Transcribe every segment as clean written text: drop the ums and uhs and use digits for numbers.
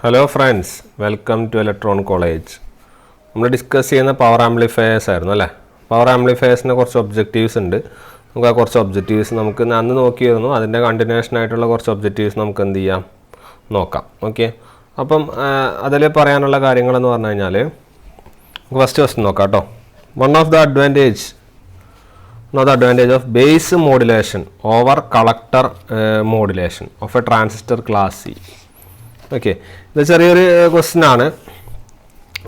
Hello friends, welcome to electron college. നമ്മൾ discuss ചെയ്യുന്ന power amplifiers ആയിരുന്നു അല്ലേ. പവർ ആംപ്ലിഫയേഴ്സിന് കുറച്ച് ഒബ്ജക്റ്റീവ്സ് ഉണ്ട്. നമുക്ക് ആ കുറച്ച് ഒബ്ജക്റ്റീവ്സ് നമുക്ക് അന്ന് നോക്കിയിരുന്നു. അതിൻ്റെ കണ്ടിന്യൂഷൻ ആയിട്ടുള്ള കുറച്ച് ഒബ്ജക്റ്റീവ്സ് നമുക്ക് എന്ത് ചെയ്യാം, നോക്കാം. ഓക്കെ, അപ്പം അതിൽ പറയാനുള്ള കാര്യങ്ങളെന്ന് പറഞ്ഞു കഴിഞ്ഞാൽ നമുക്ക് ഫസ്റ്റ് ക്വസ്റ്റ്യൻ നോക്കാം കേട്ടോ. One of the advantage of base modulation over collector modulation of A transistor class C. Okay, ഇത് ചെറിയൊരു ക്വസ്റ്റ്യൻ ആണ്,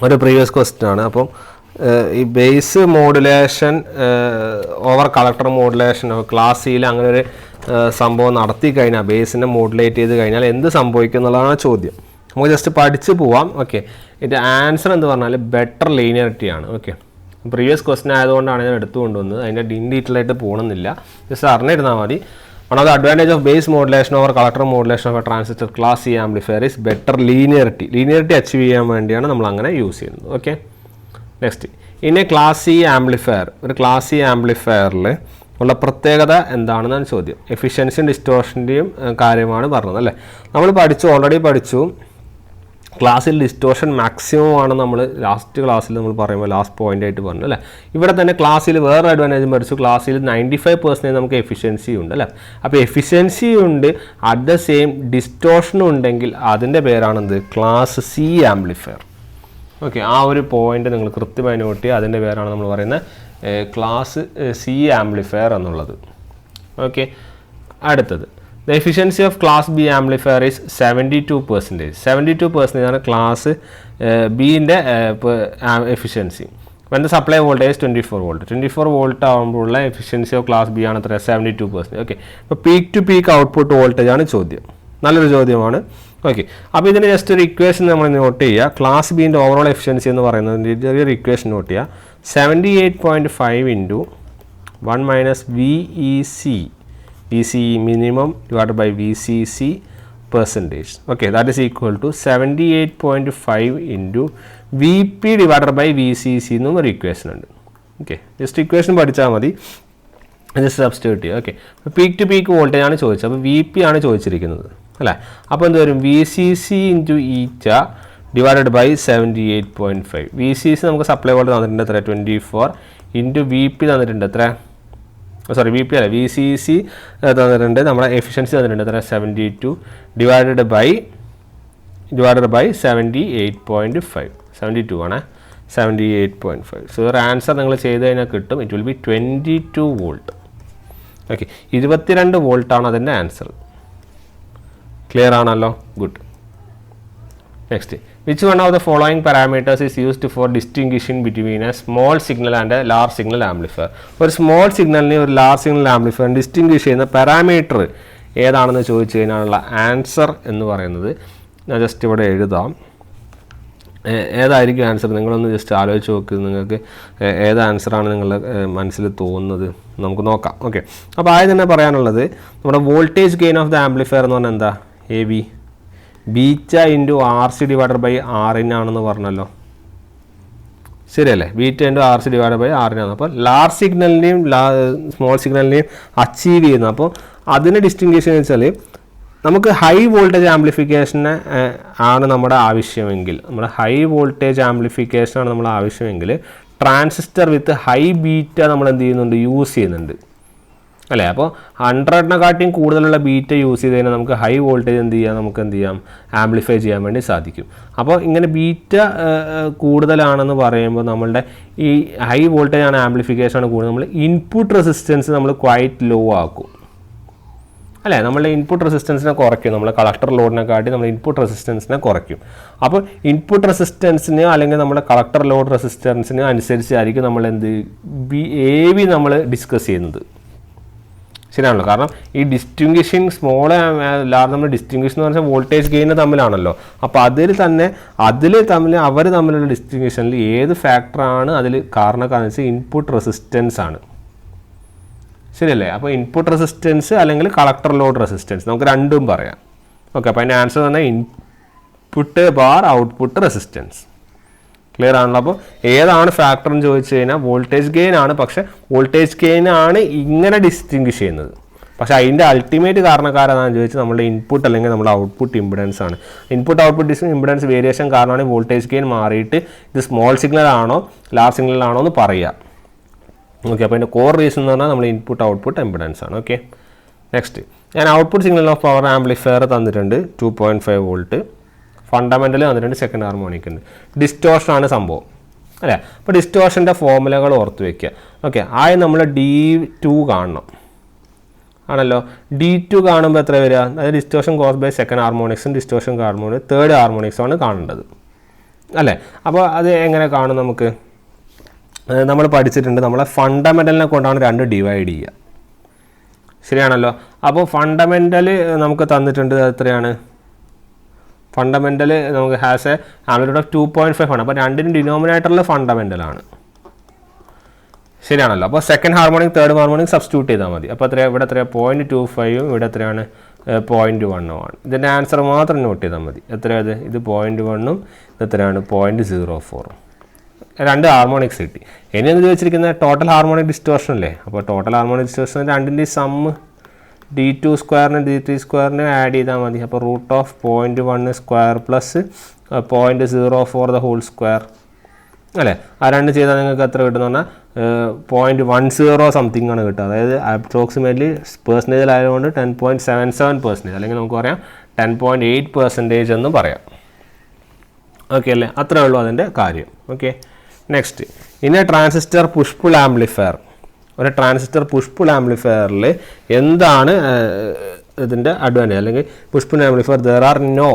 ഒരു പ്രീവിയസ് ക്വസ്റ്റ്യൻ ആണ്. അപ്പം ഈ base modulation over collector modulation class സിയിൽ അങ്ങനെ ഒരു സംഭവം നടത്തി കഴിഞ്ഞാൽ, ബേസിനെ മോഡുലേറ്റ് ചെയ്ത് കഴിഞ്ഞാൽ എന്ത് സംഭവിക്കും എന്നുള്ളതാണ് ചോദ്യം. നമുക്ക് ജസ്റ്റ് പഠിച്ച് പോവാം. ഓക്കെ, ഇതിൻ്റെ ആൻസർ എന്ന് പറഞ്ഞാൽ ബെറ്റർ ലീനിയറിറ്റി ആണ്. ഓക്കെ, പ്രീവിയസ് ക്വസ്റ്റ്യൻ ആയതുകൊണ്ടാണ് ഞാൻ എടുത്തുകൊണ്ടുവന്നത്. അതിൻ്റെ ഡീറ്റെയിൽ ആയിട്ട് പോകണമെന്നില്ല, ജസ്റ്റ് അറിഞ്ഞിരുന്നാൽ മതി. One of the advantage of base modulation over collector modulation of a transistor class C amplifier is better linearity. Linearity achieve ചെയ്യാൻ വേണ്ടിയാണ് നമ്മൾ അങ്ങനെ യൂസ് ചെയ്യുന്നത്. ഓക്കെ, നെക്സ്റ്റ്, ഇനി ക്ലാസ് സി ആംപ്ലിഫയർ, ഒരു ക്ലാസ് സി ആംപ്ലിഫയറിൽ ഉള്ള പ്രത്യേകത എന്താണെന്നാണ് ചോദ്യം. എഫിഷ്യൻസിയും ഡിസ്റ്റോർഷൻ്റെയും കാര്യമാണ് പറഞ്ഞത് അല്ലേ. നമ്മൾ ഓൾറെഡി പഠിച്ചു. ക്ലാസ്സിൽ ഡിസ്റ്റോർഷൻ മാക്സിമം ആണ് നമ്മൾ ലാസ്റ്റ് ക്ലാസ്സിൽ നമ്മൾ പറയുമ്പോൾ ലാസ്റ്റ് പോയിൻ്റ് ആയിട്ട് പറഞ്ഞു അല്ലേ. ഇവിടെ തന്നെ ക്ലാസ്സിൽ വേറെ അഡ്വാൻറ്റേജും പഠിച്ചു. ക്ലാസ്സിൽ 95% നമുക്ക് എഫിഷ്യൻസി ഉണ്ട് അല്ലേ. അപ്പോൾ എഫിഷ്യൻസി ഉണ്ട്, അറ്റ് ദ സെയിം ഡിസ്റ്റോർഷനും ഉണ്ടെങ്കിൽ അതിൻ്റെ പേരാണെന്ത്, ക്ലാസ് സി ആംപ്ലിഫയർ. ഓക്കെ, ആ ഒരു പോയിൻ്റ് നിങ്ങൾ കൃത്യമായി നോട്ട് ചെയ്യുക. അതിൻ്റെ പേരാണ് നമ്മൾ പറയുന്നത് ക്ലാസ് സി ആംപ്ലിഫയർ എന്നുള്ളത്. ഓക്കെ, അടുത്തത്, the efficiency of class B amplifier is 72%. 72% ആണ് ക്ലാസ് ബിൻ്റെ efficiency. when the supply voltage is 24 volt. 24 volt ആകുമ്പോഴുള്ള എഫിഷ്യൻസി ഓഫ് ക്ലാസ് ബി ആണ് എത്ര, 72%. ഓക്കെ, അപ്പോൾ peak to peak output voltage ആണ് ചോദ്യം. നല്ലൊരു ചോദ്യമാണ്. ഓക്കെ, അപ്പോൾ ഇതിന് ജസ്റ്റ് ഒരു ഇക്വേഷൻ നമ്മൾ നോട്ട് ചെയ്യുക. ക്ലാസ് ബിൻ്റെ ഓവറോൾ എഫിഷ്യൻസി എന്ന് പറയുന്നത് ചെറിയൊരു ഇക്വേഷൻ നോട്ട് ചെയ്യുക. 78.5 into 1 minus VEC, VCE minimum divided by VCC percentage. Okay, that is equal to 78.5 into VP divided by VCC എന്നൊരു ഇക്വേഷൻ ഉണ്ട്. ഓക്കെ, ജസ്റ്റ് ഇക്വേഷൻ പഠിച്ചാൽ മതി, ജസ്റ്റ് സബ്സ്റ്റിറ്റ്യൂട്ട് ചെയ്യുക. Okay, peak to peak voltage ആണ് ചോദിച്ചത്, അപ്പോൾ VP ആണ് ചോദിച്ചിരിക്കുന്നത് അല്ലേ. അപ്പോൾ എന്ത് വരും, VCC into eta divided by 78.5. VCC നമുക്ക് സപ്ലൈ വോൾട്ട് തന്നിട്ടുണ്ട് എത്ര, 24 ഇൻറ്റു VP തന്നിട്ടുണ്ട് എത്ര, VP അല്ല, VCC തന്നിട്ടുണ്ട്, നമ്മുടെ എഫിഷ്യൻസി തന്നിട്ടുണ്ട് എത്ര, 72 ഡിവൈഡഡ് ബൈ 78.5. 72 ആണ്, 78.5. സോ ഒരു ആൻസർ നിങ്ങൾ ചെയ്ത് കഴിഞ്ഞാൽ കിട്ടും. It will be 22 volt. Okay, 22 വോൾട്ടാണ് അതിൻ്റെ ആൻസർ. ക്ലിയർ ആണല്ലോ, good. Next, which one of the following parameters is used for distinguishing between a small signal and a large signal amplifier? ഒരു small സിഗ്നലിനെ ഒരു ലാർജ് സിഗ്നൽ ആംപ്ലിഫയർ ഡിസ്റ്റിംഗ്വിഷ് ചെയ്യുന്ന parameter ഏതാണെന്ന് ചോദിച്ചു കഴിഞ്ഞാലുള്ള answer എന്ന് പറയുന്നത്, ഞാൻ ജസ്റ്റ് ഇവിടെ എഴുതാം. ഏതായിരിക്കും ആൻസർ, നിങ്ങളൊന്ന് ജസ്റ്റ് ആലോചിച്ച് നോക്ക്. നിങ്ങൾക്ക് ഏത് ആൻസറാണ് നിങ്ങളുടെ മനസ്സിൽ തോന്നുന്നത്, നമുക്ക് നോക്കാം. ഓക്കെ, അപ്പോൾ ആദ്യം തന്നെ പറയാനുള്ളത്, നമ്മുടെ voltage gain of the amplifier എന്ന് പറഞ്ഞാൽ എന്താ, AB beta into RC divided by RN ആണെന്ന് പറഞ്ഞല്ലോ, ശരിയല്ലേ. Beta into RC divided by RN ആണ്. അപ്പോൾ ലാർജ് സിഗ്നലിനെയും സ്മോൾ സിഗ്നലിനെയും അച്ചീവ് ചെയ്യുന്നു. അപ്പോൾ അതിനെ ഡിസ്റ്റിങ്വിഷ് എന്ന് വെച്ചാൽ, നമുക്ക് ഹൈ വോൾട്ടേജ് ആംപ്ലിഫിക്കേഷന് ആണ് നമ്മുടെ ആവശ്യമെങ്കിൽ, നമ്മുടെ ഹൈ വോൾട്ടേജ് ആംപ്ലിഫിക്കേഷനാണ് നമ്മുടെ ആവശ്യമെങ്കിൽ ട്രാൻസിസ്റ്റർ വിത്ത് ഹൈ ബീറ്റ നമ്മൾ എന്ത് ചെയ്യുന്നുണ്ട്, യൂസ് ചെയ്യുന്നുണ്ട് അല്ലേ. അപ്പോൾ 100-നെക്കാട്ടിയും കൂടുതലുള്ള ബീറ്റ യൂസ് ചെയ്ത് കഴിഞ്ഞാൽ നമുക്ക് ഹൈ വോൾട്ടേജ് എന്ത് ചെയ്യാം, ആംപ്ലിഫൈ ചെയ്യാൻ വേണ്ടി സാധിക്കും. അപ്പോൾ ഇങ്ങനെ ബീറ്റ കൂടുതലാണെന്ന് പറയുമ്പോൾ നമ്മളുടെ ഈ ഹൈ വോൾട്ടേജ് ആണ്, ആംപ്ലിഫിക്കേഷൻ ആണ് കൂടുതൽ, നമ്മൾ ഇൻപുട്ട് റെസിസ്റ്റൻസ് നമ്മൾ ക്വൈറ്റ് ലോ ആക്കും അല്ലേ. നമ്മളുടെ ഇൻപുട്ട് റെസിസ്റ്റൻസിനെ കുറയ്ക്കും, നമ്മൾ കളക്ടർ ലോഡിനെക്കാട്ടി നമ്മൾ ഇൻപുട്ട് റെസിസ്റ്റൻസിനെ കുറയ്ക്കും. അപ്പോൾ ഇൻപുട്ട് റെസിസ്റ്റൻസിന് അല്ലെങ്കിൽ നമ്മുടെ കളക്ടർ ലോഡ് റെസിസ്റ്റൻസിന് അനുസരിച്ചായിരിക്കും നമ്മൾ AB നമ്മൾ ഡിസ്കസ് ചെയ്യുന്നത്, ശരിയാണല്ലോ. കാരണം ഈ ഡിസ്റ്റിങ്വിഷിങ് സ്മോൾ ലാർജ് നമ്മൾ ഡിസ്റ്റിങ്വിഷ് എന്ന് പറഞ്ഞാൽ വോൾട്ടേജ് ഗെയിൻ തമ്മിലാണല്ലോ. അപ്പോൾ അവർ തമ്മിലുള്ള ഡിസ്റ്റിങ്വിഷനിൽ ഏത് ഫാക്ടറാണ് അതിൽ കാരണക്കാരെന്ന് ഇൻപുട്ട് റെസിസ്റ്റൻസ് ആണ്, ശരിയല്ലേ. അപ്പോൾ ഇൻപുട്ട് റെസിസ്റ്റൻസ് അല്ലെങ്കിൽ കളക്ടർ ലോഡ് റെസിസ്റ്റൻസ് നമുക്ക് രണ്ടും പറയാം. ഓക്കെ, അപ്പോൾ അതിൻ്റെ ആൻസർ തന്നെ input bar output resistance. Clear ആണല്ലോ. അപ്പോൾ ഏതാണ് ഫാക്ടർ എന്ന് ചോദിച്ചു കഴിഞ്ഞാൽ വോൾട്ടേജ് ഗെയിൻ ആണ്. പക്ഷേ വോൾട്ടേജ് ഗെയിൻ ആണ് ഇങ്ങനെ ഡിസ്റ്റിങ്വിഷ് ചെയ്യുന്നത്. പക്ഷേ അതിൻ്റെ അൾട്ടിമേറ്റ് കാരണക്കാരാണെന്ന് ചോദിച്ചാൽ നമ്മുടെ ഇൻപുട്ട് അല്ലെങ്കിൽ നമ്മുടെ ഔട്ട്പുട്ട് ഇമ്പിഡൻസ് ആണ്. ഇൻപുട്ട് ഔട്ട്പുട്ട് ഇമ്പിഡൻസ് വേരിയേഷൻ കാരണമാണ് വോൾട്ടേജ് ഗെയിൻ മാറിയിട്ട് ഇത് സ്മോൾ സിഗ്നൽ ആണോ ലാർജ് സിഗ്നൽ ആണോ എന്ന് പറയുക. ഓക്കെ, അപ്പോൾ അതിൻ്റെ കോർ റീസൺ എന്ന് പറഞ്ഞാൽ നമ്മൾ ഇൻപുട്ട് ഔട്ട്പുട്ട് ഇമ്പിഡൻസ് ആണ്. ഓക്കെ, നെക്സ്റ്റ് ഞാൻ output signal of power amplifier തന്നിട്ടുണ്ട് 2.5 വോൾട്ട്, ഫണ്ടമെൻ്റൽ തന്നിട്ടുണ്ട്, സെക്കൻഡ് ഹാർമോണിക് ഉണ്ട്. ഡിസ്റ്റോർഷൻ ആണ് സംഭവം അല്ലേ. അപ്പോൾ ഡിസ്റ്റോർഷൻ്റെ ഫോർമുലകൾ ഓർത്ത് വയ്ക്കുക. ഓക്കെ, ആദ്യം നമ്മൾ D2 കാണണം ആണല്ലോ. D2 കാണുമ്പോൾ എത്ര വരിക? അതായത് ഡിസ്റ്റോർഷൻ കോസ് ബൈ സെക്കൻഡ് ഹാർമോണിക്സും ഡിസ്റ്റോർഷൻ ഹാർമോണിക് തേർഡ് ഹാർമോണിക്സുമാണ് കാണേണ്ടത് അല്ലേ. അപ്പോൾ അത് എങ്ങനെ കാണും? നമുക്ക് നമ്മൾ പഠിച്ചിട്ടുണ്ട്, നമ്മളെ ഫണ്ടമെൻ്റലിനെ കൊണ്ടാണ് 2 ഡിവൈഡ് ചെയ്യുക, ശരിയാണല്ലോ. അപ്പോൾ ഫണ്ടമെൻ്റൽ നമുക്ക് തന്നിട്ടുണ്ട് എത്രയാണ്? ഫണ്ടമെൻ്റൽ നമുക്ക് ഹാസ് എ ആംപ്ലിറ്റ്യൂഡ് ഓഫ് 2.5 ആണ്. അപ്പോൾ രണ്ടിനും ഡിനോമിനേറ്ററിൽ ഫണ്ടമെൻ്റലാണ്, ശരിയാണല്ലോ. അപ്പോൾ second harmonic third harmonic substitute ചെയ്താൽ മതി. അപ്പോൾ എത്രയാണ്? ഇവിടെ എത്രയാണ്? 0.25ഉം ഇവിടെ എത്രയാണ്? 0.1ഉമാണ്. ഇതിൻ്റെ ആൻസർ മാത്രം നോട്ട് ചെയ്താൽ മതി. എത്രയത്? ഇത് 0.1ഉം ഇത് എത്രയാണ്? 0.04ഉം. 2 ഹാർമോണിക്സ് കിട്ടി. ഇനി എന്ന് ചോദിച്ചിരിക്കുന്നത് ടോട്ടൽ ഹാർമോണിക് ഡിസ്റ്റോർഷൻ അല്ലേ. അപ്പോൾ ടോട്ടൽ ഹാർമോണിക് ഡിസ്റ്റോർഷൻ രണ്ടിൻ്റെ സമ്മ് D2 സ്ക്വയറിന് D3 സ്ക്വയറിന് ആഡ് ചെയ്താൽ മതി. അപ്പോൾ √0.1 square plus 0.04 the whole square അല്ലേ. ആ രണ്ട് ചെയ്താൽ നിങ്ങൾക്ക് എത്ര കിട്ടുന്ന പറഞ്ഞാൽ 0.10 സംതിങ് ആണ് കിട്ടുക. അതായത് അപ്രോക്സിമേറ്റ്ലി പെർസെൻറ്റേജിലായതുകൊണ്ട് 10.77% അല്ലെങ്കിൽ നമുക്ക് പറയാം 10.8% എന്ന് പറയാം. ഓക്കെ അല്ലേ, അത്രേ ഉള്ളൂ അതിൻ്റെ കാര്യം. ഓക്കെ, നെക്സ്റ്റ് ഇനി ട്രാൻസിസ്റ്റർ പുഷ് പുൾ ആംപ്ലിഫയർ. ഒരു ട്രാൻസിസ്റ്റർ പുഷ് പുൾ ആംപ്ലിഫയറിൽ എന്താണ് ഇതിൻ്റെ അഡ്വാൻറ്റേജ്? അല്ലെങ്കിൽ push pull amplifier there are no,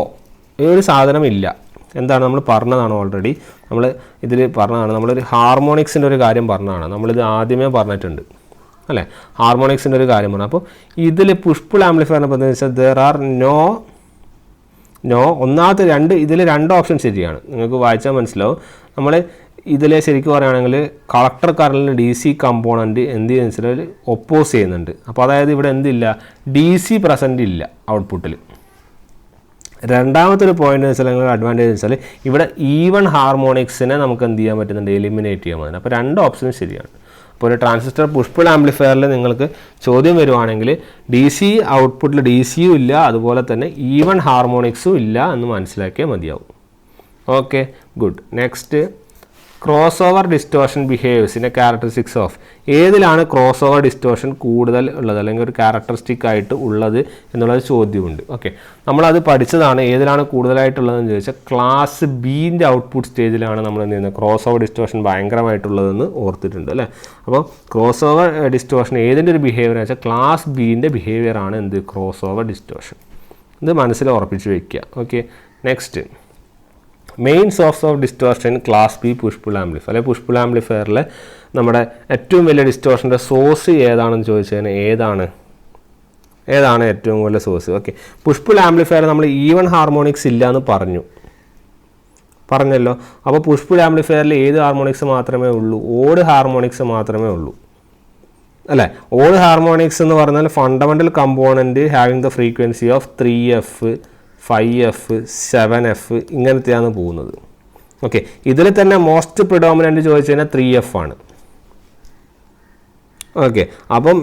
ഈ ഒരു സാധനം ഇല്ല. എന്താണ് നമ്മൾ പറഞ്ഞതാണ് ഓൾറെഡി, നമ്മൾ ഇതിൽ പറഞ്ഞതാണ്. നമ്മളൊരു ഹാർമോണിക്സിൻ്റെ ഒരു കാര്യം പറഞ്ഞതാണ്, നമ്മളിത് ആദ്യമേ പറഞ്ഞിട്ടുണ്ട് അല്ലേ. ഹാർമോണിക്സിൻ്റെ ഒരു കാര്യം പറഞ്ഞു. അപ്പോൾ ഇതിൽ പുഷ് പുൾ ആംപ്ലിഫയറിനെ പറ്റുന്ന വെച്ചാൽ ദർ ആർ നോ ഒന്നാമത്തെ ഇതിൽ 2 ഓപ്ഷൻ ശരിയാണ്. നിങ്ങൾക്ക് വായിച്ചാൽ മനസ്സിലാവും. നമ്മൾ ഇതിലെ ശരിക്കും പറയുകയാണെങ്കിൽ കളക്ടർ കറണ്ടിൽ DC കമ്പോണൻറ്റ് എന്ത് ചെയ്യുന്ന വെച്ചാൽ ഒപ്പോസ് ചെയ്യുന്നുണ്ട്. അപ്പോൾ അതായത് ഇവിടെ എന്തില്ല? DC പ്രസൻറ്റ് ഇല്ല ഔട്ട്പുട്ടിൽ. രണ്ടാമത്തെ ഒരു പോയിന്റ് വെച്ചാൽ നിങ്ങൾ അഡ്വാൻറ്റേജ് വെച്ചാൽ ഇവിടെ ഈവൺ ഹാർമോണിക്സിനെ നമുക്ക് എന്ത് ചെയ്യാൻ പറ്റുന്നുണ്ട്? എലിമിനേറ്റ് ചെയ്യാൻ പറ്റുന്നത്. അപ്പോൾ 2 ഓപ്ഷനും ശരിയാണ്. അപ്പോൾ ഒരു ട്രാൻസിസ്റ്റർ പുഷ് പുൾ ആംപ്ലിഫയറിൽ നിങ്ങൾക്ക് ചോദ്യം വരുവാണെങ്കിൽ DC ഔട്ട്പുട്ടിൽ DCയും ഇല്ല, അതുപോലെ തന്നെ ഈവൺ ഹാർമോണിക്സും ഇല്ല എന്ന് മനസ്സിലാക്കിയാൽ മതിയാവും. Okay, good. Next cross over distortion ബിഹേവിയേഴ്സിൻ്റെ ക്യാരക്ടറിസ്റ്റിക്സ് ഓഫ്. ഏതിലാണ് ക്രോസ് ഓവർ ഡിസ്റ്റോർഷൻ കൂടുതൽ ഉള്ളത് അല്ലെങ്കിൽ ഒരു ക്യാരക്ടറിസ്റ്റിക് ആയിട്ട് ഉള്ളത് എന്നുള്ളത് ചോദ്യമുണ്ട്. ഓക്കെ, നമ്മളത് പഠിച്ചതാണ്. ഏതിലാണ് കൂടുതലായിട്ടുള്ളതെന്ന് ചോദിച്ചാൽ ക്ലാസ് ബിൻ്റെ ഔട്ട്പുട്ട് സ്റ്റേജിലാണ് നമ്മൾ എന്ത് ചെയ്യുന്നത്? ക്രോസ് ഓവർ ഡിസ്റ്റോർഷൻ ഭയങ്കരമായിട്ടുള്ളതെന്ന് ഓർത്തിട്ടുണ്ട് അല്ലേ. അപ്പോൾ ക്രോസ് ഓവർ ഡിസ്റ്റോർഷൻ ഏതിൻ്റെ ഒരു ബിഹേവിയർ എന്ന് വെച്ചാൽ ക്ലാസ് ബിൻ്റെ ബിഹേവിയർ ആണ് എന്ത്? Cross over distortion. ഇത് മനസ്സിൽ ഉറപ്പിച്ച് വയ്ക്കുക. Okay, next main source of distortion class B push pull amplifier. അല്ലെങ്കിൽ പുഷ് പുൾ ആംപ്ലിഫയറിൽ നമ്മുടെ ഏറ്റവും വലിയ ഡിസ്റ്റോർഷൻ്റെ സോഴ്സ് ഏതാണെന്ന് ചോദിച്ചു കഴിഞ്ഞാൽ ഏതാണ് ഏറ്റവും വലിയ source? Okay, push pull amplifier നമ്മൾ ഈവൺ ഹാർമോണിക്സ് ഇല്ല എന്ന് പറഞ്ഞല്ലോ. അപ്പോൾ പുഷ് പുൾ ആംപ്ലിഫയറിൽ ഏത് ഹാർമോണിക്സ് മാത്രമേ ഉള്ളൂ? ഓഡ് ഹാർമോണിക്സ് മാത്രമേ ഉള്ളൂ അല്ലേ. ഓഡ് ഹാർമോണിക്സ് എന്ന് പറഞ്ഞാൽ fundamental component having the frequency of 3F 5F 7F ഇങ്ങനത്തെയാണ് പോകുന്നത്. ഓക്കെ, ഇതിൽ തന്നെ മോസ്റ്റ് പ്രിഡോമിനൻ്റ് ചോദിച്ചു കഴിഞ്ഞാൽ 3F ആണ്. ഓക്കെ, അപ്പം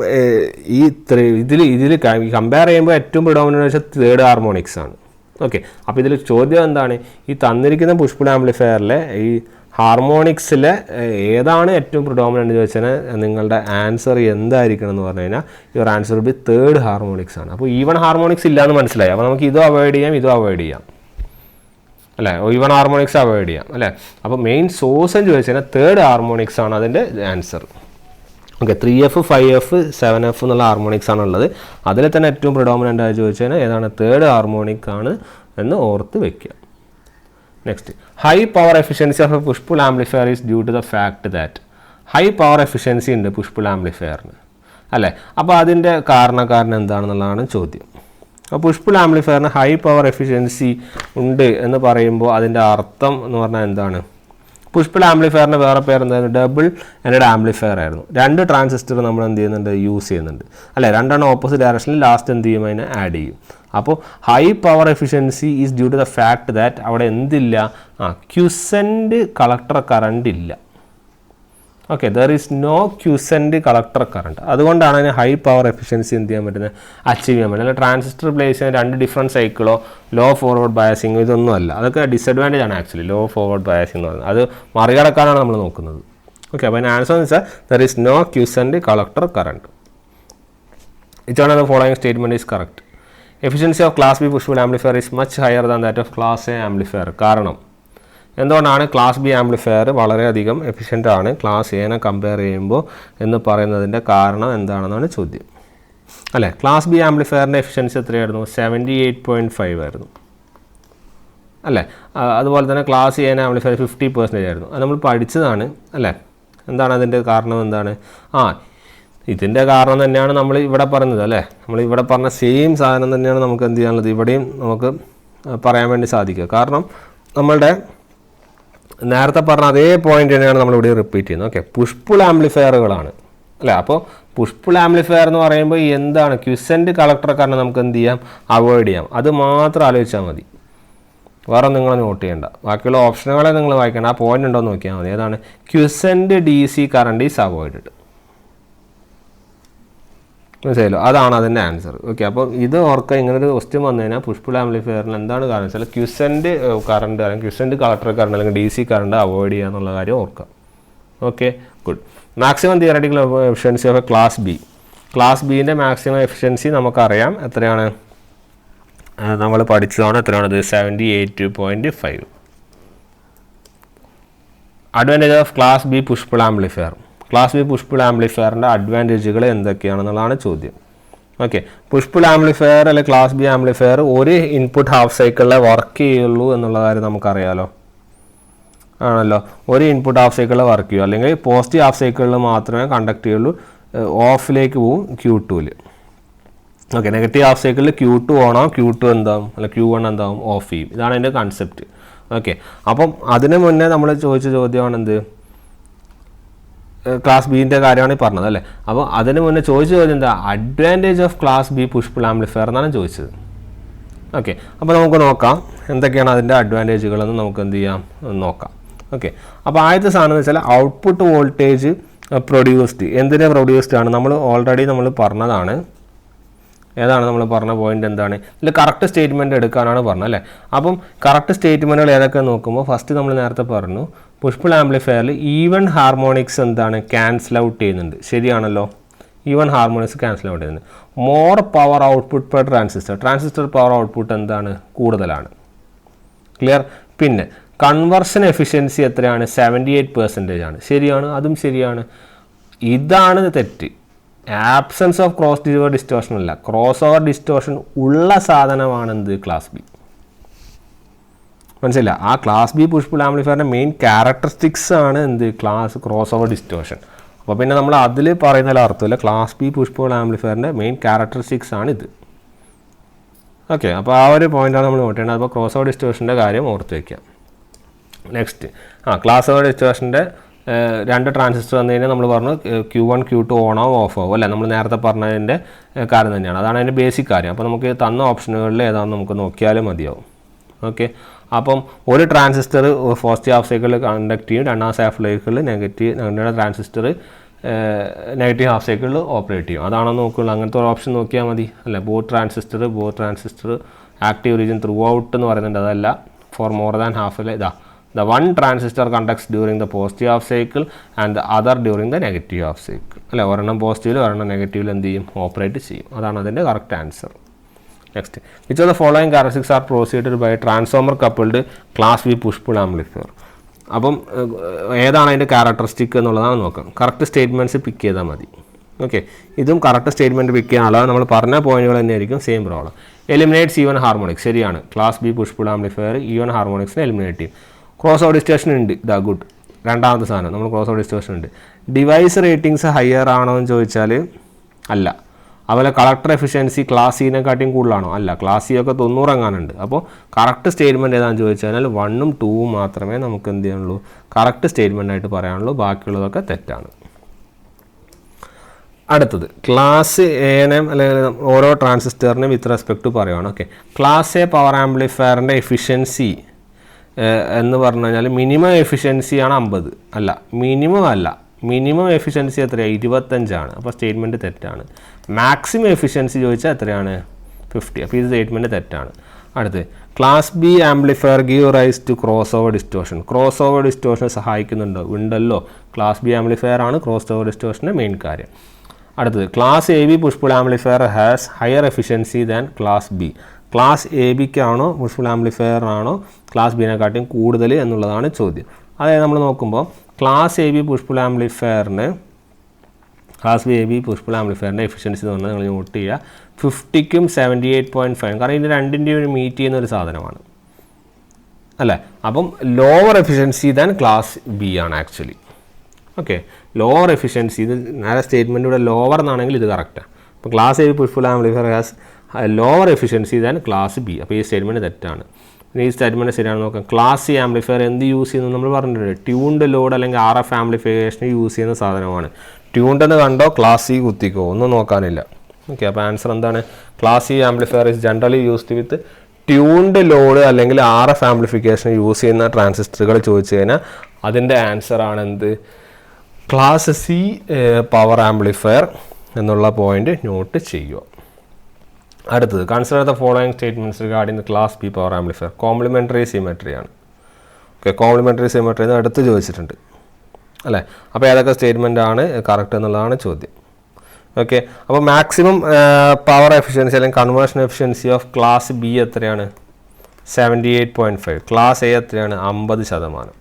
ഇതിൽ കമ്പയർ ചെയ്യുമ്പോൾ ഏറ്റവും പ്രിഡോമിനൻ്റ് വെച്ചാൽ തേർഡ് ഹാർമോണിക്സ് ആണ്. ഓക്കെ, അപ്പോൾ ഇതിൽ ചോദ്യം എന്താണ്? ഈ തന്നിരിക്കുന്ന പുഷ് പുൾ ആംപ്ലിഫയറിലെ ഈ ഹാർമോണിക്സിലെ ഏതാണ് ഏറ്റവും പ്രിഡോമിനൻ്റ് ചോദിച്ചാൽ നിങ്ങളുടെ ആൻസർ എന്തായിരിക്കണം എന്ന് പറഞ്ഞു കഴിഞ്ഞാൽ your answer B third harmonics ആണ്. അപ്പോൾ ഈവൺ ഹാർമോണിക്സ് ഇല്ലയെന്ന് മനസ്സിലായി. അപ്പോൾ നമുക്ക് ഇതും അവോയ്ഡ് ചെയ്യാം അല്ലേ. ഈവൺ ഹാർമോണിക്സ് അവോയ്ഡ് ചെയ്യാം അല്ലേ. അപ്പോൾ മെയിൻ സോഴ്സ് എന്ന് ചോദിച്ചു കഴിഞ്ഞാൽ തേർഡ് ഹാർമോണിക്സ് ആണ് അതിൻ്റെ answer. Okay, 3F 5F 7F എന്നുള്ള ഹാർമോണിക്സ് ആണുള്ളത്. അതിൽ തന്നെ ഏറ്റവും പ്രിഡോമിനൻ്റ് ആയി ചോദിച്ചു കഴിഞ്ഞാൽ ഏതാണ്? തേർഡ് ഹാർമോണിക് ആണ് എന്ന് ഓർത്ത് വയ്ക്കുക. Next high power efficiency of a push pull amplifier is due to the fact that. High power efficiency ഉണ്ട് പുഷ് പുൾ ആംപ്ലിഫയറിന് അല്ലേ. അപ്പോൾ അതിൻ്റെ കാരണക്കാരൻ എന്താണെന്നുള്ളതാണ് ചോദ്യം. അപ്പോൾ പുഷ് പുൾ ആംപ്ലിഫയറിന് ഹൈ പവർ എഫിഷ്യൻസി ഉണ്ട് എന്ന് പറയുമ്പോൾ അതിൻ്റെ അർത്ഥം എന്ന് പറഞ്ഞാൽ എന്താണ്? പുഷ് പുൾ ആംപ്ലിഫയറിൻ്റെ വേറെ പേരെന്തായിരുന്നു? ഡബിൾ എൻഡഡ് ആംപ്ലിഫയർ ആയിരുന്നു. 2 ട്രാൻസിസ്റ്റർ നമ്മൾ എന്ത് ചെയ്യുന്നുണ്ട്? യൂസ് ചെയ്യുന്നുണ്ട് അല്ലേ. 2 ഓപ്പോസിറ്റ് ഡയറക്ഷനിൽ ലാസ്റ്റ് എന്ത് ചെയ്യും? അതിനെ ആഡ് ചെയ്യും. അപ്പോൾ high power efficiency is due to the fact that അവിടെ എന്തില്ല? ക്യുസെൻ്റ് കളക്ടർ കറണ്ട് ഇല്ല. Okay, there is no quiescent collector current. അതുകൊണ്ടാണ് അതിന് ഹൈ പവർ എഫിഷ്യൻസി എന്ത് ചെയ്യാൻ പറ്റുന്നത്, അച്ചീവ് ചെയ്യാൻ പറ്റുന്നത്. ട്രാൻസിസ്റ്റർ പ്ലേസ് ചെയ്യാൻ 2 ഡിഫറെൻറ്റ് സൈക്കിളോ ലോ ഫോർവേഡ് ബയാസിങ് ഇതൊന്നും അല്ല. അതൊക്കെ ഡിസഡ്വാൻറ്റേജ് ആണ് ആക്ച്വലി ലോ ഫോർവേഡ് ബയാസിംഗ് എന്ന് പറയുന്നത്. അത് മറികടക്കാനാണ് നമ്മൾ നോക്കുന്നത്. ഓക്കെ, അപ്പോൾ അതിന് ആൻസർ എന്ന് വെച്ചാൽ there is no quiescent collector current. Each one of the following statement is correct. Efficiency of class B push pull amplifier is much higher than that of class A amplifier. കാരണം എന്തുകൊണ്ടാണ് class B amplifier വളരെയധികം efficient ആണ് class എനെ compare ചെയ്യുമ്പോൾ എന്ന് പറയുന്നതിൻ്റെ കാരണം എന്താണെന്നാണ് ചോദ്യം. അല്ലേ, ക്ലാസ് ബി ആംപ്ലിഫയറിൻ്റെ എഫിഷ്യൻസി എത്രയായിരുന്നു, 78.5 ആയിരുന്നു. അല്ലേ, അതുപോലെ തന്നെ ക്ലാസ് എനെ ആംപ്ലിഫയർ 50% ആയിരുന്നു. അത് നമ്മൾ പഠിച്ചതാണ്. അല്ലേ, എന്താണ് അതിൻ്റെ കാരണം, എന്താണ്? ഇതിൻ്റെ കാരണം തന്നെയാണ് നമ്മൾ ഇവിടെ പറഞ്ഞത്. അല്ലേ, നമ്മൾ ഇവിടെ പറഞ്ഞ സെയിം സാധനം തന്നെയാണ് നമുക്ക് എന്ത് ചെയ്യാനുള്ളത്, ഇവിടെയും നമുക്ക് പറയാൻ വേണ്ടി സാധിക്കുക. കാരണം നമ്മളുടെ നേരത്തെ പറഞ്ഞ അതേ പോയിന്റ് തന്നെയാണ് നമ്മളിവിടെ റിപ്പീറ്റ് ചെയ്യുന്നത്. ഓക്കെ, പുഷ് പുൾ ആംപ്ലിഫയറുകളാണ്. അല്ലേ, അപ്പോൾ പുഷ് പുൾ ആംപ്ലിഫയർ എന്ന് പറയുമ്പോൾ എന്താണ്, ക്യൂസെൻ്റ് കളക്ടർ കാരണം നമുക്ക് എന്ത് ചെയ്യാം, അവോയ്ഡ് ചെയ്യാം. അത് മാത്രം ആലോചിച്ചാൽ മതി, വേറെ നിങ്ങൾ നോട്ട് ചെയ്യേണ്ട. ബാക്കിയുള്ള ഓപ്ഷനുകളെ നിങ്ങൾ വായിക്കേണ്ട, ആ പോയിന്റ് ഉണ്ടോ എന്ന് നോക്കിയാൽ മതി. ഏതാണ്, ക്യൂസെൻ്റ് DC കറണ്ട് ഈസ് അവോയ്ഡഡ്. മനസ്സിലായല്ലോ, അതാണ് അതിൻ്റെ ആൻസർ. ഓക്കെ, അപ്പോൾ ഇത് ഓർക്കുക. ഇങ്ങനൊരു ക്വസ്റ്റ്യൻ വന്നു കഴിഞ്ഞാൽ പുഷ് പുൾ ആംപ്ലിഫയറിന് എന്താണ് കാരണം വെച്ചാൽ ക്യൂസെൻ്റ് കറണ്ട് അല്ലെങ്കിൽ ക്യൂസെൻ്റ് കളക്ടർ കറണ്ട് അല്ലെങ്കിൽ DC കറണ്ട് അവോയ്ഡ് ചെയ്യുക എന്നുള്ള കാര്യം ഓർക്കുക. Okay, good. Maximum theoretical efficiency of class B. Class ബീൻ്റെ മാക്സിമം എഫിഷ്യൻസി നമുക്കറിയാം എത്രയാണ്, നമ്മൾ പഠിച്ചതാണ്. എത്രയാണത്, 78.5. Advantage of class B push pull amplifier. Class B push pull ആംപ്ലിഫയറിൻ്റെ അഡ്വാൻറ്റേജുകൾ എന്തൊക്കെയാണെന്നുള്ളതാണ് ചോദ്യം. ഓക്കെ, പുഷ് പുൾ ആംപ്ലിഫയർ അല്ലെങ്കിൽ ക്ലാസ് ബി ആംപ്ലിഫയർ ഒരു ഇൻപുട്ട് ഹാഫ് സൈക്കിളിലെ വർക്ക് ചെയ്യുള്ളൂ എന്നുള്ള കാര്യം നമുക്കറിയാലോ, ആണല്ലോ. ഒരു ഇൻപുട്ട് ഹാഫ് സൈക്കിളിൽ വർക്ക് ചെയ്യൂ, അല്ലെങ്കിൽ പോസിറ്റീവ് ഹാഫ് സൈക്കിളിൽ മാത്രമേ കണ്ടക്ട് ചെയ്യുള്ളൂ, ഓഫിലേക്ക് പോവും Q2ൽ. ഓക്കെ, നെഗറ്റീവ് ഹാഫ് സൈക്കിളിൽ Q2 ഓണാവും, Q2 എന്താവും, അല്ല Q1 എന്താവും, ഓഫ് ചെയ്യും. ഇതാണ് അതിൻ്റെ കൺസെപ്റ്റ്. ഓക്കെ, അപ്പം അതിന് മുന്നേ നമ്മൾ ചോദിച്ച ചോദ്യമാണ് എന്ത്, ക്ലാസ് ബീൻ്റെ കാര്യമാണ് ഈ പറഞ്ഞത്. അല്ലേ, അപ്പോൾ അതിന് മുന്നേ ചോദിച്ച ചോദ്യം എന്താ, advantage of class B push pull amplifier എന്നാണ് ചോദിച്ചത്. ഓക്കെ, അപ്പോൾ നമുക്ക് നോക്കാം എന്തൊക്കെയാണ് അതിൻ്റെ അഡ്വാൻറ്റേജുകളെന്ന് നമുക്ക് എന്ത് ചെയ്യാം നോക്കാം. ഓക്കെ, അപ്പോൾ ആദ്യത്തെ സാധനം എന്ന് വെച്ചാൽ ഔട്ട്പുട്ട് വോൾട്ടേജ് പ്രൊഡ്യൂസ്ഡ്. എന്തിനെ പ്രൊഡ്യൂസ്ഡ് ആണ്, നമ്മൾ ഓൾറെഡി നമ്മൾ പറഞ്ഞതാണ്. ഏതാണ് നമ്മൾ പറഞ്ഞ പോയിന്റ്, എന്താണ്, ഇതിൽ കറക്റ്റ് സ്റ്റേറ്റ്മെൻറ്റ് എടുക്കാനാണ് പറഞ്ഞത്. അല്ലേ, അപ്പം കറക്റ്റ് സ്റ്റേറ്റ്മെൻറ്റുകൾ ഏതൊക്കെ നോക്കുമ്പോൾ ഫസ്റ്റ് നമ്മൾ നേരത്തെ പറഞ്ഞു പുഷ് പുൾ ആംപ്ലിഫയറിൽ ഈവൻ ഹാർമോണിക്സ് എന്താണ്, ക്യാൻസൽ ഔട്ട് ചെയ്യുന്നുണ്ട്. ശരിയാണല്ലോ, ഈവൻ ഹാർമോണിക്സ് ക്യാൻസൽ ഔട്ട് ചെയ്യുന്നുണ്ട്. More power output per transistor power output എന്താണ്, കൂടുതലാണ്. ക്ലിയർ. പിന്നെ കൺവെർഷൻ എഫിഷ്യൻസി എത്രയാണ്, 78% ആണ്. ശരിയാണ്, അതും ശരിയാണ്. ഇതാണ് തെറ്റ്. Absence of cross over distortion അല്ല, ക്രോസ് ഓവർ ഡിസ്റ്റോർഷൻ ഉള്ള സാധനമാണ് എന്ത്, ക്ലാസ് ബി. മനസ്സില്ല, ആ ക്ലാസ് ബി പുഷ് പുൾ ആംപ്ലിഫയറിൻ്റെ മെയിൻ ക്യാരക്ടറിസ്റ്റിക്സ് ആണ് എന്ത്, ക്രോസ് ഓവർ ഡിസ്റ്റോർഷൻ. അപ്പോൾ പിന്നെ നമ്മൾ അതിൽ പറയുന്നതിൽ അർത്ഥമില്ല. ക്ലാസ് ബി പുഷ് പുൾ ആംപ്ലിഫയറിൻ്റെ മെയിൻ ക്യാരക്ടറിസ്റ്റിക്സ് ആണ് ഇത്. ഓക്കെ, അപ്പോൾ ആ ഒരു പോയിൻ്റാണ് നമ്മൾ നോട്ട് ചെയ്യേണ്ടത്. അപ്പോൾ ക്രോസ് ഓവർ ഡിസ്റ്റോർഷൻ്റെ കാര്യം ഓർത്ത് വയ്ക്കാം. നെക്സ്റ്റ്, ക്ലാസ് ഓവർ ഡിസ്റ്റോർഷൻ്റെ 2 ട്രാൻസിസ്റ്റർ വന്നു കഴിഞ്ഞാൽ നമ്മൾ പറഞ്ഞു Q1 Q2 ഓണാവും ഓഫ് ആവും. അല്ലേ, നമ്മൾ നേരത്തെ പറഞ്ഞതിൻ്റെ കാര്യം തന്നെയാണ്. അതാണ് അതിൻ്റെ ബേസിക് കാര്യം. അപ്പോൾ നമുക്ക് തന്ന ഓപ്ഷനുകളിൽ ഏതാണെന്ന് നമുക്ക് നോക്കിയാലും മതിയാവും. ഓക്കെ, അപ്പം ഒരു ട്രാൻസിസ്റ്റർ പോസിറ്റീവ് ഹാഫ് സൈക്കിളിൽ കണ്ടക്ട് ചെയ്യും, രണ്ടാമത്തെ ഹാഫ് സൈക്കിളിൽ നെഗറ്റീവ് ട്രാൻസിസ്റ്റർ നെഗറ്റീവ് ഹാഫ് സൈക്കിളിൽ ഓപ്പറേറ്റ് ചെയ്യും. അതാണോ നോക്കുള്ളൂ, അങ്ങനത്തെ ഒരു ഓപ്ഷൻ നോക്കിയാൽ മതി. അല്ല, both transistor active region through out എന്ന് പറയുന്നുണ്ട്. അതല്ല, for more than half. The one transistor conducts during the positive half cycle and the other during the negative half cycle. അല്ലേ, ഒരെണ്ണം പോസിറ്റീവിൽ ഒരെണ്ണം നെഗറ്റീവിൽ എന്ത് ചെയ്യും, ഓപ്പറേറ്റ് ചെയ്യും. അതാണ് അതിൻ്റെ correct answer. Next, which of the following characteristics are proceeded by transformer coupled class B push pull amplifier. അപ്പം ഏതാണ് അതിൻ്റെ ക്യാരക്ടറിസ്റ്റിക് എന്നുള്ളതാണ് നോക്കാം. കറക്റ്റ് സ്റ്റേറ്റ്മെൻറ്റ്സ് പിക്ക് ചെയ്താൽ മതി. ഓക്കെ, ഇതും കറക്റ്റ് സ്റ്റേറ്റ്മെൻറ്റ് പിക്ക് ചെയ്യാനുള്ള നമ്മൾ പറഞ്ഞ പോയിന്റുകൾ തന്നെയായിരിക്കും, same problem. Eliminates even harmonics. ശരിയാണ്, class B push pull amplifier even ഹാർമോണിക്സിനെ എലിമിനേറ്റ് ചെയ്യും. ക്രോസ് ഓവർ ഡിസ്റ്റോർഷൻ ഉണ്ട്, ഇതാ ഗുഡ്. രണ്ടാമത്തെ സാധനം നമ്മൾ ക്രോസ് ഓവർ ഡിസ്റ്റോർഷൻ ഉണ്ട്. ഡിവൈസ് റേറ്റിംഗ്സ് ഹയർ ആണോ എന്ന് ചോദിച്ചാൽ അല്ല. അതുപോലെ കളക്ടർ എഫിഷ്യൻസി ക്ലാസ് സിനെക്കാട്ടിയും കൂടുതലാണോ, അല്ല. ക്ലാസ് സി ഒക്കെ 90 എങ്ങാനുണ്ട്. അപ്പോൾ കറക്റ്റ് സ്റ്റേറ്റ്മെൻറ്റ് ഏതാണെന്ന് ചോദിച്ചാൽ 1ഉം 2ഉം മാത്രമേ നമുക്ക് എന്ത് ചെയ്യാനുള്ളൂ, കറക്റ്റ് സ്റ്റേറ്റ്മെൻ്റ് ആയിട്ട് പറയാനുള്ളൂ. ബാക്കിയുള്ളതൊക്കെ തെറ്റാണ്. അടുത്തത് ക്ലാസ് എനെ അല്ലെങ്കിൽ ഓരോ ട്രാൻസിസ്റ്ററിനും വിത്ത് റെസ്പെക്ട് ടു പറയുകയാണ്. ഓക്കെ, ക്ലാസ് എ പവർ ആംപ്ലിഫയറിൻ്റെ എഫിഷ്യൻസി എന്ന് പറഞ്ഞു കഴിഞ്ഞാൽ മിനിമം എഫിഷ്യൻസിയാണ് 50. അല്ല, മിനിമം അല്ല, മിനിമം എഫിഷ്യൻസി എത്രയാണ്? 25 അപ്പോൾ സ്റ്റേറ്റ്മെൻറ്റ് തെറ്റാണ്. മാക്സിമം എഫിഷ്യൻസി ചോദിച്ചാൽ എത്രയാണ്? 50. അപ്പോൾ ഇത് സ്റ്റേറ്റ്മെൻറ്റ് തെറ്റാണ്. അടുത്ത് class B amplifier give rise to cross over distortion. Cross over distortion സഹായിക്കുന്നുണ്ടോ? ഉണ്ടല്ലോ. ക്ലാസ് ബി ആംപ്ലിഫയർ ആണ് ക്രോസ് ഓവർ ഡിസ്റ്റോർഷൻ്റെ മെയിൻ കാര്യം. അടുത്തത് class A B push pull amplifier has higher efficiency than class B. Class A ബിക്കാണോ push pull ആംപ്ലിഫയറാണോ class ബിനെക്കാട്ടിയും കൂടുതൽ എന്നുള്ളതാണ് ചോദ്യം. അതായത് നമ്മൾ നോക്കുമ്പോൾ class A B push pull ആംപ്ലിഫയറിന് എഫിഷ്യൻസി എന്ന് പറഞ്ഞാൽ നിങ്ങൾ നോട്ട് ചെയ്യുക 50ക്കും 78.5. കാരണം ഇതിൻ്റെ രണ്ടിൻ്റെയും ഒരു മീറ്റ് ചെയ്യുന്ന ഒരു സാധനമാണ് അല്ലേ. അപ്പം lower efficiency than class B ആണ് ആക്ച്വലി. ഓക്കെ, ലോവർ എഫിഷ്യൻസി, ഇത് നേരെ സ്റ്റേറ്റ്മെൻറ്റ് ഇവിടെ ലോവർ എന്നാണെങ്കിൽ ഇത് കറക്റ്റാണ്. അപ്പോൾ class A B push pull amplifier has lower efficiency than class B. അപ്പോൾ ഈ സ്റ്റേറ്റ്മെൻറ്റ് തെറ്റാണ്. പിന്നെ ഈ സ്റ്റേറ്റ്മെൻറ്റ് ശരിയാണെന്ന് നോക്കാം. ക്ലാസ് സി ആംപ്ലിഫയർ എന്ത് യൂസ് ചെയ്യുന്നു നമ്മൾ പറഞ്ഞിട്ടുണ്ട്? ട്യൂൺഡ് ലോഡ് അല്ലെങ്കിൽ RF ആംപ്ലിഫിക്കേഷന് യൂസ് ചെയ്യുന്ന സാധനമാണ്. ട്യൂൺഡ് എന്ന് കണ്ടോ ക്ലാസ് സി കുത്തിക്കോ, ഒന്നും നോക്കാനില്ല. ഓക്കെ, അപ്പോൾ ആൻസർ എന്താണ്? Class C amplifier is generally used with tuned load അല്ലെങ്കിൽ RF ആംപ്ലിഫിക്കേഷൻ യൂസ് ചെയ്യുന്ന ട്രാൻസിസ്റ്ററുകൾ ചോദിച്ചു കഴിഞ്ഞാൽ അതിൻ്റെ ആൻസർ ആണ് എന്ത്? ക്ലാസ് സി പവർ ആംപ്ലിഫയർ എന്നുള്ള പോയിന്റ് നോട്ട് ചെയ്യുക. അടുത്തത് consider the following statements regarding the class B power amplifier. Complementary symmetry ആണ്. ഓക്കെ, കോംപ്ലിമെൻ്ററി സിമെട്രി എന്ന് അടുത്ത് ചോദിച്ചിട്ടുണ്ട് അല്ലേ. അപ്പോൾ ഏതൊക്കെ സ്റ്റേറ്റ്മെൻ്റ് ആണ് കറക്റ്റ് എന്നുള്ളതാണ് ചോദ്യം. ഓക്കെ, അപ്പോൾ മാക്സിമം പവർ എഫിഷ്യൻസി അല്ലെങ്കിൽ conversion efficiency of class B എത്രയാണ്? 78.5. ക്ലാസ് എ എത്രയാണ്? 50%.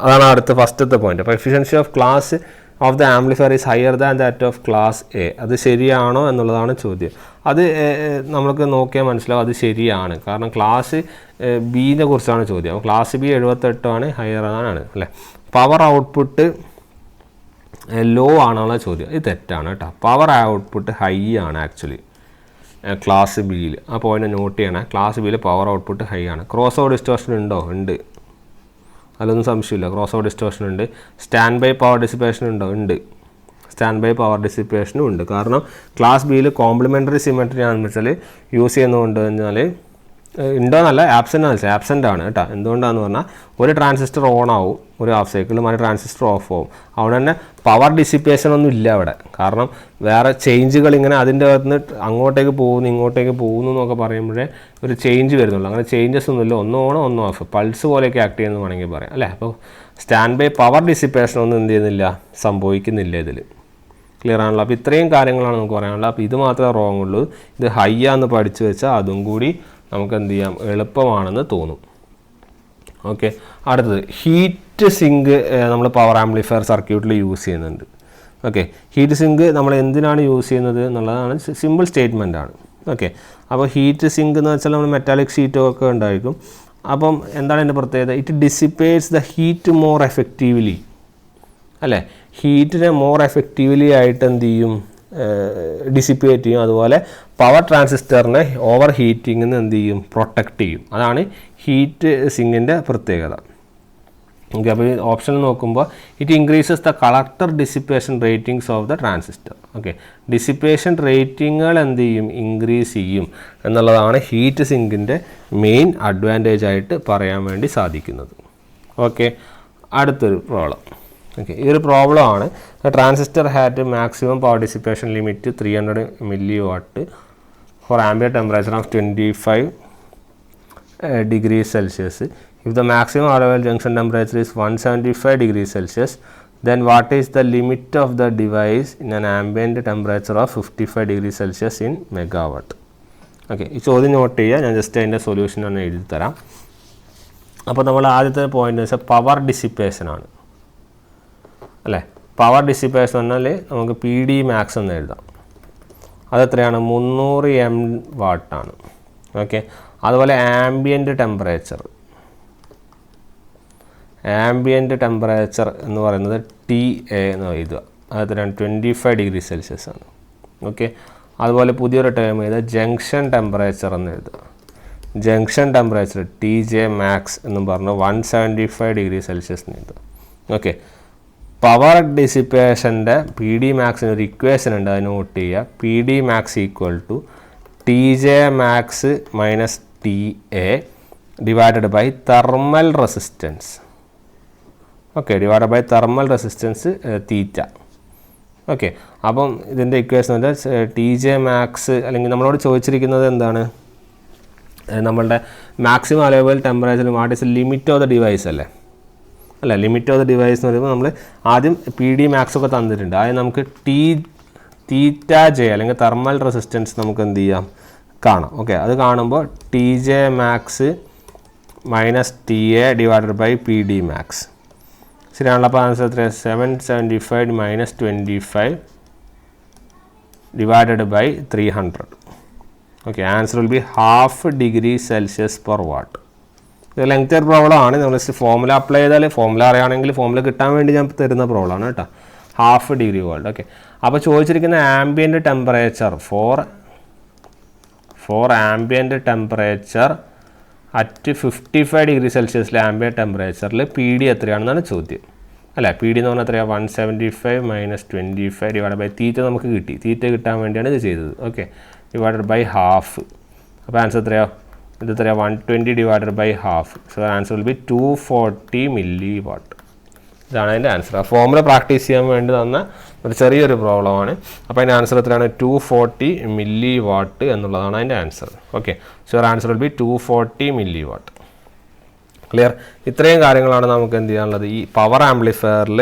അതാണ് അടുത്ത ഫസ്റ്റത്തെ പോയിന്റ്. അപ്പോൾ efficiency of class of the amplifier is higher than that of class A. അത് ശരിയാണോ എന്നുള്ളതാണ് ചോദ്യം. അത് നമുക്ക് നോക്കിയാൽ മനസ്സിലാവും അത് ശരിയാണ്. കാരണം ക്ലാസ് ബിനെ കുറിച്ചാണ് ചോദ്യം. അപ്പോൾ ക്ലാസ് ബി 78 ഹയർ ആണ് അല്ലേ. പവർ ഔട്ട്പുട്ട് ലോ ആണുള്ള ചോദ്യം. ഇത് തെറ്റാണ് കേട്ടോ. പവർ ഔട്ട്പുട്ട് ഹൈ ആണ് ആക്ച്വലി ക്ലാസ് ബിയിൽ. ആ പോയിന്റ് നോട്ട് ചെയ്യണേ. ക്ലാസ് ബിയിൽ പവർ ഔട്ട്പുട്ട് ഹൈ ആണ്. ക്രോസ് ഓവർ ഡിസ്റ്റോർഷൻ ഉണ്ടോ? ഉണ്ട്, അതിലൊന്നും സംശയമില്ല. ക്രോസ് ഓവർ ഡിസ്റ്റോർഷൻ ഉണ്ട്. സ്റ്റാൻഡ് ബൈ പവർ ഡിസിപ്പേഷൻ ഉണ്ടോ? ഉണ്ട്, സ്റ്റാൻഡ് ബൈ പവർ ഡിസിപ്പേഷനും ഉണ്ട്. കാരണം ക്ലാസ് ബിയിൽ കോംപ്ലിമെൻ്ററി സിമെട്രി ആണെന്ന് വെച്ചാൽ യൂസ് ചെയ്യുന്നതുകൊണ്ട് കഴിഞ്ഞാൽ ഉണ്ടോയെന്നല്ല, ആബ്സെൻ്റ് ആണ് കേട്ടോ. എന്തുകൊണ്ടാണെന്ന് പറഞ്ഞാൽ ഒരു ട്രാൻസിസ്റ്റർ ഓൺ ആവും ഒരു ഹാഫ് സൈക്കിൾ, മറ്റേ ട്രാൻസിസ്റ്റർ ഓഫ് ആവും. അതുകൊണ്ട് തന്നെ പവർ ഡിസിപ്പേഷൻ ഒന്നും ഇല്ല അവിടെ. കാരണം വേറെ ചേഞ്ചുകൾ ഇങ്ങനെ അതിൻ്റെ അകത്ത് നിന്ന് അങ്ങോട്ടേക്ക് പോകുന്നു ഇങ്ങോട്ടേക്ക് പോകുന്നു എന്നൊക്കെ പറയുമ്പോഴേ ഒരു ചേഞ്ച് വരുന്നുള്ളൂ. അങ്ങനെ ചേഞ്ചസ് ഒന്നുമില്ല. ഒന്ന് ഓൺ ഒന്ന് ഓഫ്, പൾസ് പോലെയൊക്കെ ആക്ട് ചെയ്യുന്നത് വേണമെങ്കിൽ പറയാം അല്ലേ. അപ്പോൾ സ്റ്റാൻഡ് ബൈ പവർ ഡിസിപ്പേഷൻ ഒന്നും എന്ത് ചെയ്യുന്നില്ല, സംഭവിക്കുന്നില്ല ഇതിൽ. ക്ലിയർ ആണല്ലോ. അപ്പോൾ ഇത്രയും കാര്യങ്ങളാണ് നമുക്ക് പറയാനുള്ളത്. അപ്പോൾ ഇത് മാത്രമേ റോങ് ഉള്ളൂ. ഇത് ഹൈ ആണെന്ന് പഠിച്ചു വെച്ചാൽ അതും കൂടി നമുക്ക് എന്ത് ചെയ്യാം, എളുപ്പമാണെന്ന് തോന്നും. ഓക്കെ, അടുത്തത് ഹീറ്റ് സിങ്ക് നമ്മൾ പവർ ആംപ്ലിഫയർ സർക്യൂട്ടിൽ യൂസ് ചെയ്യുന്നുണ്ട്. ഓക്കെ, ഹീറ്റ് സിങ്ക് നമ്മൾ എന്തിനാണ് യൂസ് ചെയ്യുന്നത് എന്നുള്ളതാണ് സിമ്പിൾ സ്റ്റേറ്റ്മെൻ്റ് ആണ്. ഓക്കെ, അപ്പോൾ ഹീറ്റ് സിങ്ക് എന്ന് വെച്ചാൽ നമ്മൾ മെറ്റാലിക് ഷീറ്റൊക്കെ ഉണ്ടായിരിക്കും. അപ്പം എന്താണ് എൻ്റെ പ്രത്യേകത? It dissipates the heat more effectively അല്ലേ. ഹീറ്റിനെ മോർ എഫക്റ്റീവ്ലി ആയിട്ട് എന്ത് ചെയ്യും, ഡിസിപ്പേറ്റ് ചെയ്യും. അതുപോലെ പവർ ട്രാൻസിസ്റ്ററിനെ ഓവർ ഹീറ്റിങ്ങിൽ നിന്ന് എന്ത് ചെയ്യും, പ്രൊട്ടക്റ്റ് ചെയ്യും. അതാണ് ഹീറ്റ് സിങ്കിൻ്റെ പ്രത്യേകത. ഓക്കെ, അപ്പോൾ ഈ ഓപ്ഷൻ നോക്കുമ്പോൾ it increases the collector dissipation ratings of the transistor. Okay, dissipation റേറ്റിങ്ങുകൾ എന്ത് ചെയ്യും, ഇൻക്രീസ് ചെയ്യും എന്നുള്ളതാണ് ഹീറ്റ് സിങ്കിൻ്റെ മെയിൻ അഡ്വാൻറ്റേജ് ആയിട്ട് പറയാൻ വേണ്ടി സാധിക്കുന്നത്. ഓക്കെ, അടുത്തൊരു പ്രോബ്ലം. ഓക്കെ, ഈ ഒരു പ്രോബ്ലമാണ്. Transistor has maximum power dissipation limit 300 milliwatt for ambient temperature of 25 degrees Celsius. If the maximum allowable junction temperature is 175 degrees Celsius, then what is the limit of the device in an ambient temperature of 55 degrees Celsius in megawatt? Okay, ഈ ചോദ്യം not ചെയ്യുക. ഞാൻ just അതിൻ്റെ solution ഒന്ന് എഴുതി തരാം. അപ്പോൾ നമ്മൾ ആദ്യത്തെ പോയിന്റ് വെച്ചാൽ പവർ ഡിസിപ്പേഷനാണ് അല്ലേ. പവർ ഡിസിപ്പേഷൻ പറഞ്ഞാൽ നമുക്ക് PD max എന്ന് എഴുതാം. അതെത്രയാണ്? 300 MW. ഓക്കെ, അതുപോലെ ആംബിയൻറ്റ് ടെമ്പറേച്ചർ എന്ന് പറയുന്നത് TA എന്ന് എഴുതുക. അതെത്രയാണ്? 25 degrees Celsius ആണ്. ഓക്കെ, അതുപോലെ പുതിയൊരു ടേം എഴുതുക, ജംഗ്ഷൻ ടെമ്പറേച്ചർ എന്ന് എഴുതുക. ജംഗ്ഷൻ ടെമ്പറേച്ചർ TJ max എന്നും പറഞ്ഞ് 175 degrees Celsius എന്ന് എഴുതുക. ഓക്കെ, പവർ ഡിസിപ്പേഷൻ്റെ PD maxന് ഒരു ഇക്വേഷൻ ഉണ്ട്, അത് നോട്ട് ചെയ്യുക. PD max equal to TJ max minus TA divided by thermal resistance. Okay, divide by thermal resistance theta. Okay, അപ്പം ഇതിൻ്റെ ഇക്വേഷൻ എന്താ, ടി ജെ മാക്സ് അല്ലെങ്കിൽ നമ്മളോട് ചോദിച്ചിരിക്കുന്നത് എന്താണ്, നമ്മളുടെ maximum allowable temperature what is limit of the device അല്ലേ, അല്ല ലിമിറ്റ് ഓഫ് ദ ഡിവൈസ് എന്ന് പറയുമ്പോൾ നമ്മൾ ആദ്യം പി ഡി മാക്സ് ഒക്കെ തന്നിട്ടുണ്ട്. ആദ്യം നമുക്ക് തീറ്റ ജെ അല്ലെങ്കിൽ തെർമൽ റെസിസ്റ്റൻസ് നമുക്ക് എന്ത് ചെയ്യാം, കാണാം. ഓക്കെ, അത് കാണുമ്പോൾ T J max minus T A divided by P D max ശരിയാണല്ലോ. അപ്പോൾ ആൻസർ എത്ര, 775 minus 25 divided by 300. Okay, answer will be 1/2 degree Celsius per watt. ഇത് ലെങ്തർ പ്രോബ്ലം ആണ്. നമ്മൾ ഫോമുല അപ്ലൈ ചെയ്താൽ, ഫോമുല അറിയുകയാണെങ്കിൽ ഫോമുല കിട്ടാൻ വേണ്ടി ഞാൻ തരുന്ന പ്രോബ്ലമാണ് കേട്ടോ. 1/2 ഡിഗ്രി വോൾട്ട്. ഓക്കെ, അപ്പോൾ ചോദിച്ചിരിക്കുന്ന ambient temperature for ambient temperature at 55 degree സെൽഷ്യസിലെ ആംബിയൻറ്റ് ടെമ്പറേച്ചറിൽ പി ഡി എത്രയാണെന്നാണ് ചോദ്യം അല്ലേ. പി ഡി എന്ന് പറഞ്ഞാൽ എത്രയാണ്, 175 മൈനസ് 25 ഡിവൈഡ് ബൈ തീറ്റ നമുക്ക് കിട്ടി. തീറ്റ കിട്ടാൻ വേണ്ടിയാണ് ഇത് ചെയ്തത്. Okay, divided by 1/2. അപ്പോൾ ആൻസർ എത്രയാണ്, ഇത് എത്രയാണ്, 120 divided by 1/2. So answer will be 240 milli watt. ഇതാണ് അതിൻ്റെ ആൻസർ. ആ ഫോമുല പ്രാക്ടീസ് ചെയ്യാൻ വേണ്ടി തന്ന ഒരു ചെറിയൊരു പ്രോബ്ലമാണ്. അപ്പോൾ അതിൻ്റെ ആൻസർ എത്രയാണ്, 240 മില്ലി വാട്ട് എന്നുള്ളതാണ് അതിൻ്റെ answer. Okay, so answer will be 240 milli what. Clear? ഇത്രയും കാര്യങ്ങളാണ് നമുക്ക് എന്ത് ചെയ്യാനുള്ളത്, ഈ പവർ ആംപ്ലിഫയറിൽ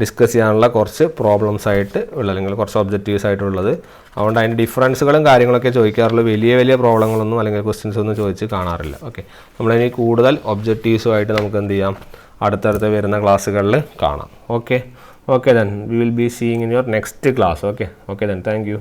ഡിസ്കസ് ചെയ്യാനുള്ള കുറച്ച് പ്രോബ്ലംസ് ആയിട്ട് ഉള്ളത്, അല്ലെങ്കിൽ കുറച്ച് ഒബ്ജക്റ്റീവ്സ് ആയിട്ടുള്ളത്. അതുകൊണ്ട് അതിൻ്റെ ഡിഫറൻസുകളും കാര്യങ്ങളൊക്കെ ചോദിക്കാറുള്ളൂ. വലിയ പ്രോബ്ലങ്ങളൊന്നും അല്ലെങ്കിൽ ക്വസ്റ്റ്യൻസ് ഒന്നും ചോദിച്ച് കാണാറില്ല. ഓക്കെ, നമ്മളിനി കൂടുതൽ ഒബ്ജക്റ്റീവ്സുമായിട്ട് നമുക്ക് എന്ത് ചെയ്യാം, അടുത്തടുത്ത് വരുന്ന ക്ലാസ്സുകളിൽ കാണാം. Okay then we will be seeing in your next class. Okay then thank you.